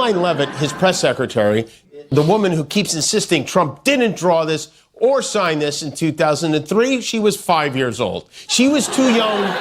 Karoline Leavitt, his press secretary, the woman who keeps insisting Trump didn't draw this or sign this in 2003, she was 5 years old. She was too young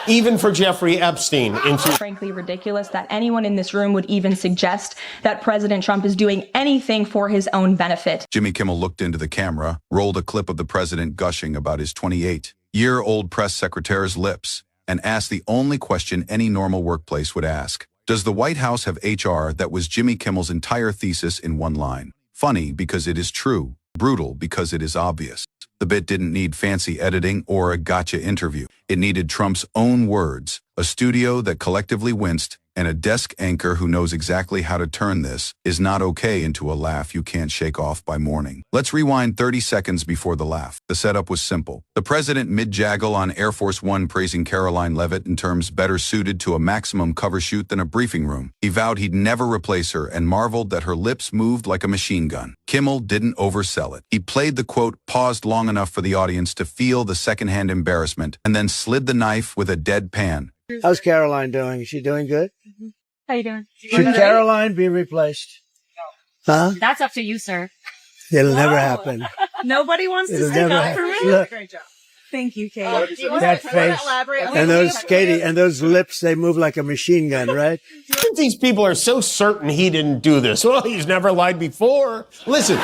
even for Jeffrey Epstein. Frankly ridiculous that anyone in this room would even suggest that President Trump is doing anything for his own benefit. Jimmy Kimmel looked into the camera, rolled a clip of the president gushing about his 28-year-old press secretary's lips, and asked the only question any normal workplace would ask. Does the White House have HR? That was Jimmy Kimmel's entire thesis in one line. Funny because it is true. Brutal because it is obvious. The bit didn't need fancy editing or a gotcha interview. It needed Trump's own words, a studio that collectively winced, and a desk anchor who knows exactly how to turn this is not okay into a laugh you can't shake off by morning. Let's rewind 30 seconds before the laugh. The setup was simple. The president mid-jaggle on Air Force One praising Karoline Leavitt in terms better suited to a maximum cover shoot than a briefing room. He vowed he'd never replace her and marveled that her lips moved like a machine gun. Kimmel didn't oversell it. He played the quote, paused long enough for the audience to feel the secondhand embarrassment, and then slid the knife with a deadpan. How's Karoline doing? Is she doing good? Mm-hmm. How you doing? Should Karoline be replaced? No. Huh? That's up to you, sir. It'll never happen. Nobody wants to stick up for me. Look, Great job. Thank you, Kate. that face and those Katie and those lips, they move like a machine gun, right? These people are so certain he didn't do this. Well, he's never lied before. Listen,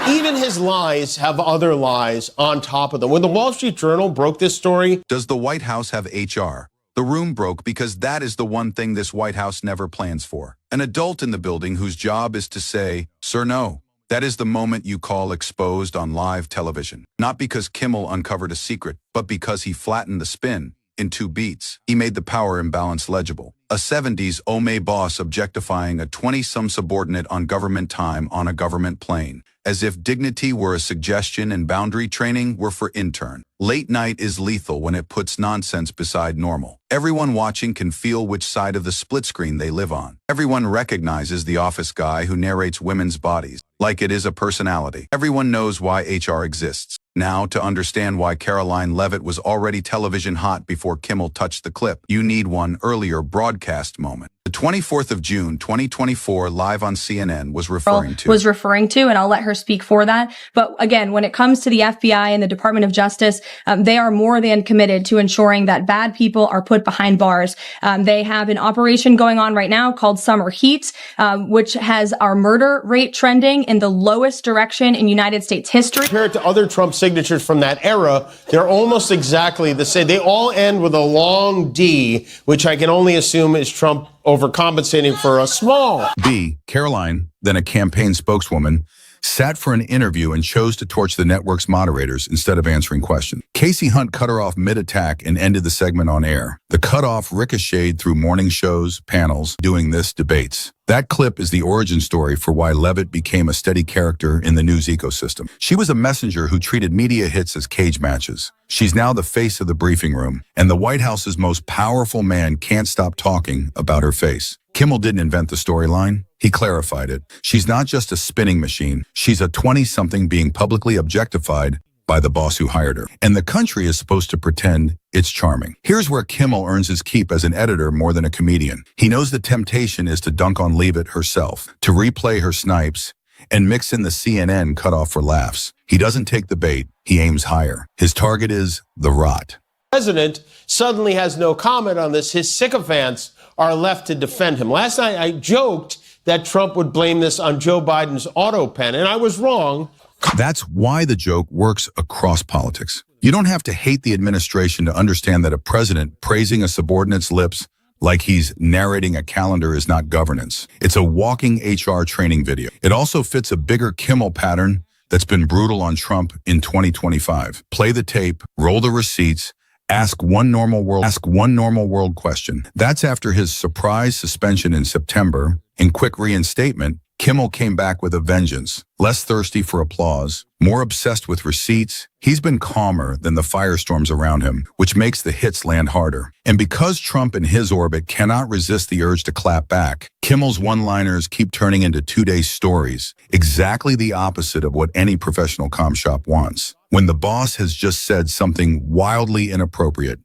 even his lies have other lies on top of them. When the Wall Street Journal broke this story, does the White House have HR? The room broke because that is the one thing this White House never plans for. An adult in the building whose job is to say, sir, no. That is the moment you call exposed on live television. Not because Kimmel uncovered a secret, but because he flattened the spin in 2 beats. He made the power imbalance legible. A 70s Ome boss objectifying a 20-some subordinate on government time on a government plane. As if dignity were a suggestion and boundary training were for intern. Late night is lethal when it puts nonsense beside normal. Everyone watching can feel which side of the split screen they live on. Everyone recognizes the office guy who narrates women's bodies like it is a personality. Everyone knows why HR exists. Now, to understand why Karoline Leavitt was already television hot before Kimmel touched the clip, you need one earlier broadcast moment. The 24th of June, 2024, live on CNN was referring to, and I'll let her speak for that. But again, when it comes to the FBI and the Department of Justice, they are more than committed to ensuring that bad people are put behind bars. They have an operation going on right now called Summer Heat, which has our murder rate trending in the lowest direction in United States history. Compared to other Trump signatures from that era, they're almost exactly the same. They all end with a long D, which I can only assume is Trump overcompensating for a small B. Karoline, then a campaign spokeswoman, sat for an interview and chose to torch the network's moderators instead of answering questions. Casey Hunt cut her off mid-attack and ended the segment on air. The cutoff ricocheted through morning shows, panels, doing this, debates. That clip is the origin story for why Leavitt became a steady character in the news ecosystem. She was a messenger who treated media hits as cage matches. She's now the face of the briefing room, and the White House's most powerful man can't stop talking about her face. Kimmel didn't invent the storyline. He clarified it. She's not just a spinning machine. She's a 20-something being publicly objectified by the boss who hired her. And the country is supposed to pretend it's charming. Here's where Kimmel earns his keep as an editor more than a comedian. He knows the temptation is to dunk on Leavitt herself, to replay her snipes, and mix in the CNN cutoff for laughs. He doesn't take the bait. He aims higher. His target is the rot. The president suddenly has no comment on this. His sycophants are left to defend him. Last night, I joked that Trump would blame this on Joe Biden's auto pen, and I was wrong. That's why the joke works across politics. You don't have to hate the administration to understand that a president praising a subordinate's lips like he's narrating a calendar is not governance. It's a walking HR training video. It also fits a bigger Kimmel pattern that's been brutal on Trump in 2025. Play the tape, roll the receipts, ask one normal world question. That's after his surprise suspension in September. In quick reinstatement, Kimmel came back with a vengeance, less thirsty for applause, more obsessed with receipts. He's been calmer than the firestorms around him, which makes the hits land harder. And because Trump and his orbit cannot resist the urge to clap back, Kimmel's one-liners keep turning into two-day stories, exactly the opposite of what any professional comm shop wants. When the boss has just said something wildly inappropriate,